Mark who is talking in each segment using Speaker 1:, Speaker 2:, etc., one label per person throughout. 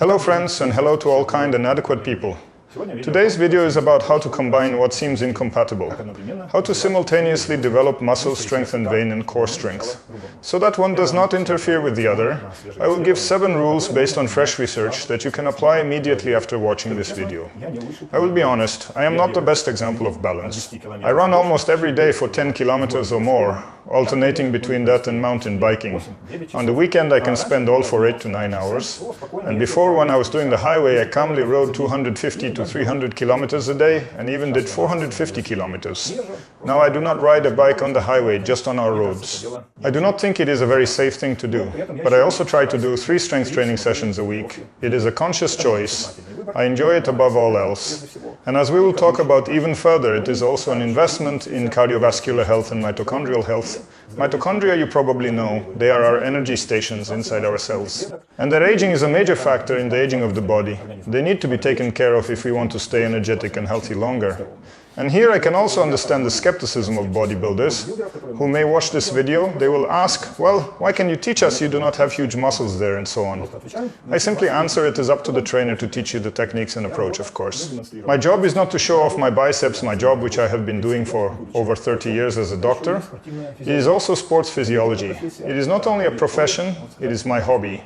Speaker 1: Hello friends, and hello to all kind and adequate people. Today's video is about how to combine what seems incompatible, how to simultaneously develop muscle strength and vein and core strength. So that one does not interfere with the other, I will give 7 rules based on fresh research that you can apply immediately after watching this video. I will be honest, I am not the best example of balance. I run almost every day for 10 kilometers or more, alternating between that and mountain biking. On the weekend I can spend all for 8 to 9 hours, and before, when I was doing the highway, I calmly rode 250 to 300 kilometers a day and even did 450 kilometers. Now I do not ride a bike on the highway, just on our roads. I do not think it is a very safe thing to do, but I also try to do 3 strength training sessions a week. It is a conscious choice. I enjoy it above all else. And as we will talk about even further, it is also an investment in cardiovascular health and mitochondrial health. Mitochondria, you probably know, they are our energy stations inside our cells. And their aging is a major factor in the aging of the body. They need to be taken care of if we want to stay energetic and healthy longer. And here I can also understand the skepticism of bodybuilders who may watch this video. They will ask, well, why can you teach us? You do not have huge muscles there, and so on. I simply answer, it is up to the trainer to teach you the techniques and approach, of course. My job is not to show off my biceps, my job which I have been doing for over 30 years as a doctor. It is also sports physiology. It is not only a profession, it is my hobby.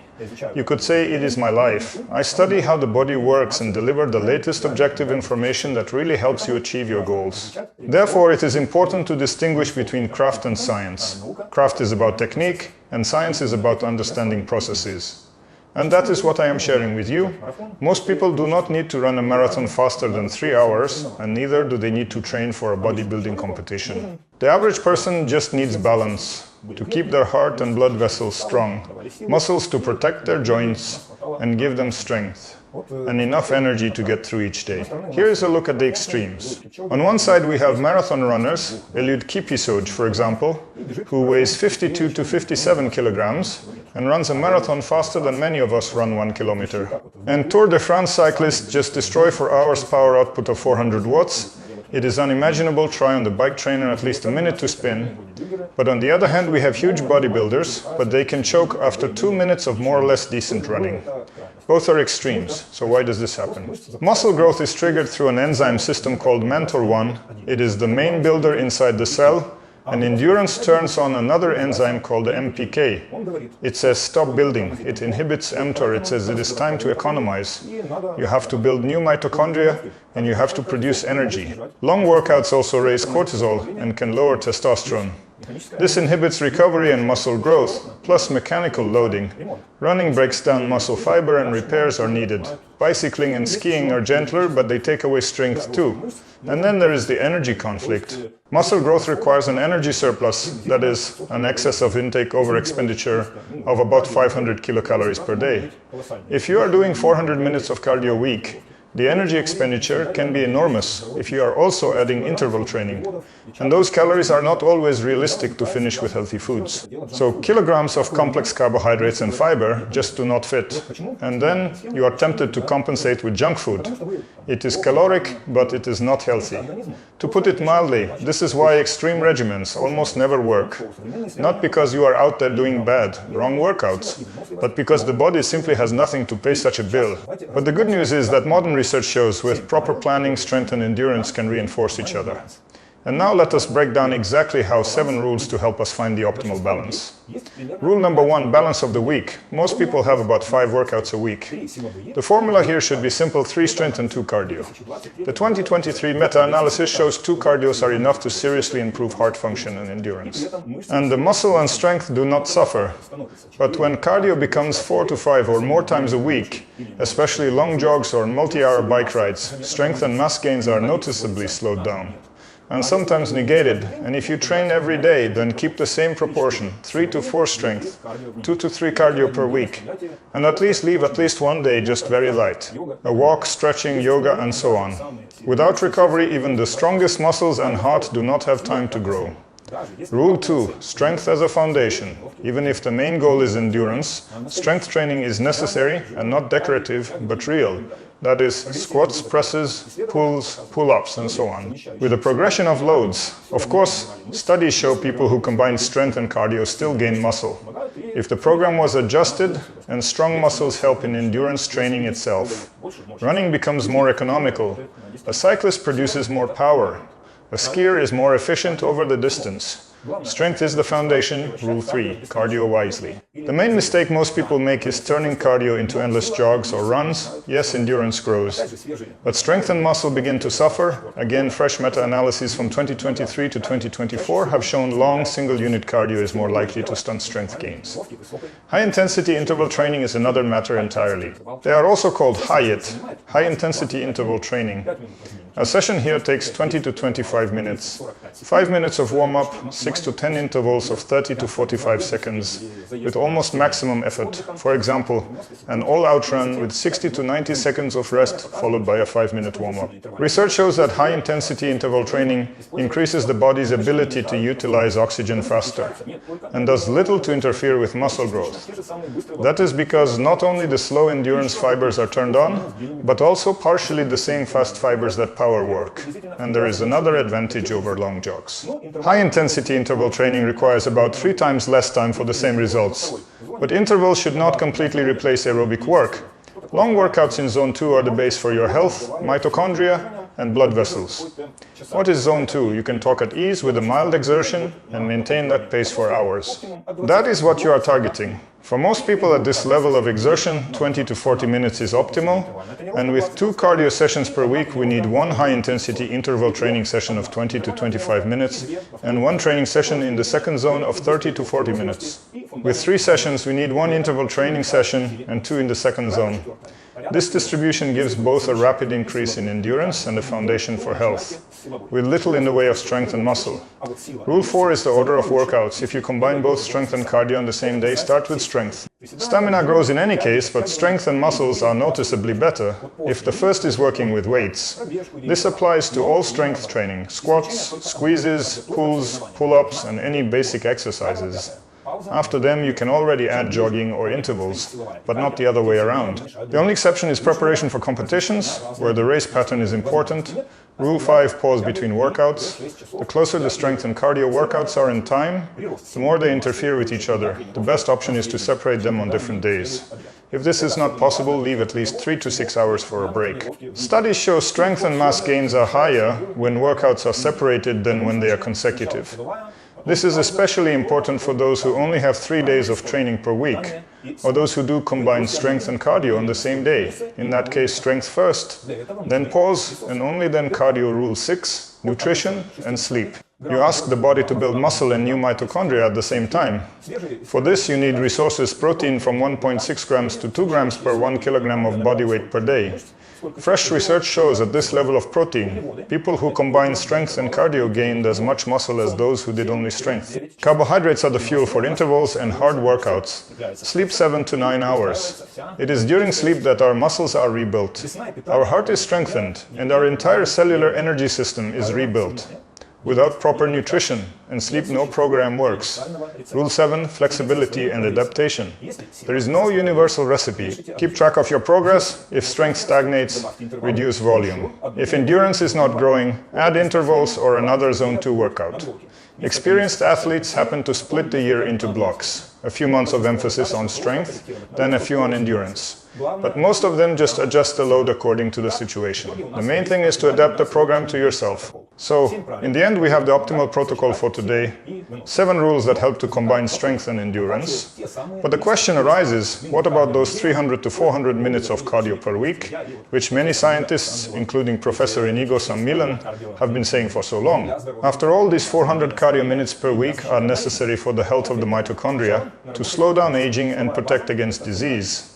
Speaker 1: You could say it is my life. I study how the body works and deliver the latest objective information that really helps you achieve your goals. Therefore, it is important to distinguish between craft and science. Craft is about technique, and science is about understanding processes. And that is what I am sharing with you. Most people do not need to run a marathon faster than 3 hours, and neither do they need to train for a bodybuilding competition. The average person just needs balance, to keep their heart and blood vessels strong, muscles to protect their joints and give them strength, and enough energy to get through each day. Here is a look at the extremes. On one side we have marathon runners, Eliud Kipchoge for example, who weighs 52 to 57 kilograms and runs a marathon faster than many of us run 1 kilometer. And Tour de France cyclists just destroy for hours power output of 400 watts. It is unimaginable. Try on the bike trainer at least a minute to spin. But on the other hand, we have huge bodybuilders, but they can choke after 2 minutes of more or less decent running. Both are extremes, so why does this happen? Muscle growth is triggered through an enzyme system called mTOR1. It is the main builder inside the cell, and endurance turns on another enzyme called the MPK. It says stop building. It inhibits mTOR. It says it is time to economize. You have to build new mitochondria and you have to produce energy. Long workouts also raise cortisol and can lower testosterone. This inhibits recovery and muscle growth, plus mechanical loading. Running breaks down muscle fiber and repairs are needed. Bicycling and skiing are gentler, but they take away strength too. And then there is the energy conflict. Muscle growth requires an energy surplus, that is, an excess of intake over expenditure of about 500 kilocalories per day. If you are doing 400 minutes of cardio a week, the energy expenditure can be enormous if you are also adding interval training. And those calories are not always realistic to finish with healthy foods. So kilograms of complex carbohydrates and fiber just do not fit. And then you are tempted to compensate with junk food. It is caloric, but it is not healthy. To put it mildly, this is why extreme regimens almost never work. Not because you are out there doing bad, wrong workouts, but because the body simply has nothing to pay such a bill. But the good news is that modern research shows with proper planning, strength and endurance can reinforce each other. And now let us break down exactly how 7 rules to help us find the optimal balance. Rule number 1, balance of the week. Most people have about 5 workouts a week. The formula here should be simple: 3 strength and 2 cardio. The 2023 meta-analysis shows 2 cardios are enough to seriously improve heart function and endurance. And the muscle and strength do not suffer. But when cardio becomes 4 to 5 or more times a week, especially long jogs or multi-hour bike rides, strength and mass gains are noticeably slowed down and sometimes negated. And if you train every day, then keep the same proportion, 3 to 4 strength, 2 to 3 cardio per week, and at least leave at least 1 day just very light. A walk, stretching, yoga, and so on. Without recovery, even the strongest muscles and heart do not have time to grow. Rule 2. Strength as a foundation. Even if the main goal is endurance, strength training is necessary and not decorative, but real. that is, squats, presses, pulls, pull-ups, and so on, with a progression of loads. Of course, studies show people who combine strength and cardio still gain muscle. If the program was adjusted, and strong muscles help in endurance training itself, running becomes more economical, a cyclist produces more power, a skier is more efficient over the distance. Strength is the foundation. Rule 3. Cardio wisely. The main mistake most people make is turning cardio into endless jogs or runs. Yes, endurance grows. But strength and muscle begin to suffer. Again, fresh meta-analyses from 2023 to 2024 have shown long single-unit cardio is more likely to stunt strength gains. High-intensity interval training is another matter entirely. They are also called HIIT, high-intensity interval training. A session here takes 20 to 25 minutes. 5 minutes of warm-up, 6 to 10 intervals of 30 to 45 seconds, with almost maximum effort. For example, an all-out run with 60 to 90 seconds of rest, followed by a 5-minute warm-up. Research shows that high-intensity interval training increases the body's ability to utilize oxygen faster, and does little to interfere with muscle growth. That is because not only the slow endurance fibers are turned on, but also partially the same fast fibers that power work. And there is another advantage over long jogs. High-intensity interval training requires about 3 times less time for the same results. But intervals should not completely replace aerobic work. Long workouts in Zone 2 are the base for your health, mitochondria, and blood vessels. What is Zone 2? You can talk at ease with a mild exertion and maintain that pace for hours. That is what you are targeting. For most people at this level of exertion, 20 to 40 minutes is optimal, and with 2 cardio sessions per week, we need 1 high-intensity interval training session of 20 to 25 minutes, and 1 training session in the second zone of 30 to 40 minutes. With 3 sessions, we need 1 interval training session and 2 in the second zone. This distribution gives both a rapid increase in endurance and a foundation for health, with little in the way of strength and muscle. Rule 4 is the order of workouts. If you combine both strength and cardio on the same day, start with strength. Stamina grows in any case, but strength and muscles are noticeably better if the first is working with weights. This applies to all strength training: squats, squeezes, pulls, pull-ups, and any basic exercises. After them, you can already add jogging or intervals, but not the other way around. The only exception is preparation for competitions, where the race pattern is important. Rule 5, pause between workouts. The closer the strength and cardio workouts are in time, the more they interfere with each other. The best option is to separate them on different days. If this is not possible, leave at least 3 to 6 hours for a break. Studies show strength and mass gains are higher when workouts are separated than when they are consecutive. This is especially important for those who only have 3 days of training per week, or those who do combine strength and cardio on the same day. In that case, strength first, then pause, and only then cardio. Rule 6, nutrition and sleep. You ask the body to build muscle and new mitochondria at the same time. For this, you need resources: protein from 1.6 grams to 2 grams per 1 kilogram of body weight per day. Fresh research shows at this level of protein, people who combine strength and cardio gained as much muscle as those who did only strength. Carbohydrates are the fuel for intervals and hard workouts. Sleep 7 to 9 hours. It is during sleep that our muscles are rebuilt. Our heart is strengthened, and our entire cellular energy system is rebuilt. Without proper nutrition and sleep, no program works. Rule 7, flexibility and adaptation. There is no universal recipe. Keep track of your progress. If strength stagnates, reduce volume. If endurance is not growing, add intervals or another Zone 2 workout. Experienced athletes happen to split the year into blocks. A few months of emphasis on strength, then a few on endurance. But most of them just adjust the load according to the situation. The main thing is to adapt the program to yourself. So, in the end, we have the optimal protocol for today. 7 rules that help to combine strength and endurance. But the question arises, what about those 300 to 400 minutes of cardio per week, which many scientists, including Professor Inigo San Milan, have been saying for so long? After all, these 400 cardio minutes per week are necessary for the health of the mitochondria, to slow down aging and protect against disease.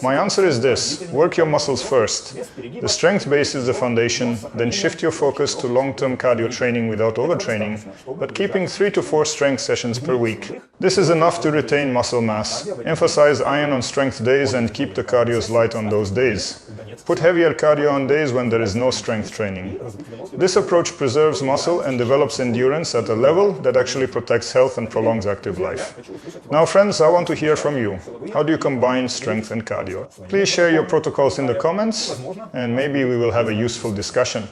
Speaker 1: My answer is this: work your muscles first. The strength base is the foundation, then shift your focus to long-term cardio training without overtraining, but keeping 3 to 4 strength sessions per week. This is enough to retain muscle mass. Emphasize iron on strength days and keep the cardios light on those days. Put heavier cardio on days when there is no strength training. This approach preserves muscle and develops endurance at a level that actually protects health and prolongs active life. Now friends, I want to hear from you. How do you combine strength and cardio? Please share your protocols in the comments and maybe we will have a useful discussion.